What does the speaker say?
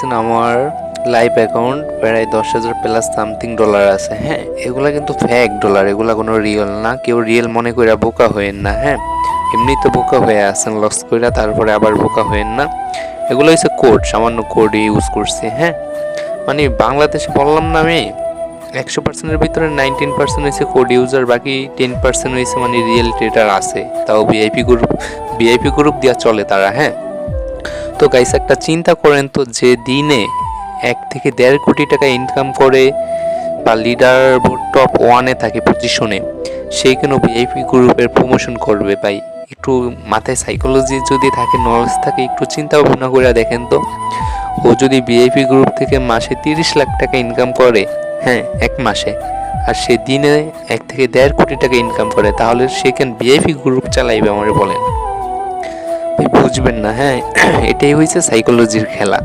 দেখতেছেন আমার live account প্রায় 10,000 প্লাস সামথিং ডলার আছে। হ্যাঁ, এগুলা কিন্তু ফেক ডলার, এগুলা কোনো রিয়েল না। কেউ রিয়েল মনে কইরা বোকা হয়েন না। হ্যাঁ, এমনি তো বোকা হয়ে আছেন লস কইরা, তারপরে আবার বোকা হয়েন না। এগুলো হচ্ছে কোড, সামান্য কোড ইউজ করছি। হ্যাঁ, মানে বাংলাদেশে বললাম না আমি 100%-এর ভিতরে 19% হয়েছে কোড ইউজার, বাকি 10% হয়েছে মানে রিয়েল ট্রেডার আছে, তাও ভিআইপি গ্রুপ দিয়া চলে তারা। হ্যাঁ, তো গাইস একটা চিন্তা করেন তো, যে দিনে 1 থেকে 1.5 কোটি টাকা ইনকাম করে বা লিডার টপ 1-এ থাকে পজিশনে, সেই কেন ভিআইপি গ্রুপের প্রমোশন করবে ভাই? একটু মাথায় সাইকোলজি যদি থাকে, নলেজ থাকে, একটু চিন্তা ভাবনা করে দেখেন তো। ও যদি ভিআইপি গ্রুপ থেকে মাসে 30 লাখ টাকা ইনকাম করে, হ্যাঁ এক মাসে, আর সে দিনে 1 থেকে 1.5 কোটি টাকা ইনকাম করে, তাহলে সে কেন ভিআইপি গ্রুপ চালাইবে আমারে বলেন? বুঝবেন না। হ্যাঁ, এটাই হয়েছে সাইকোলজির খেলা।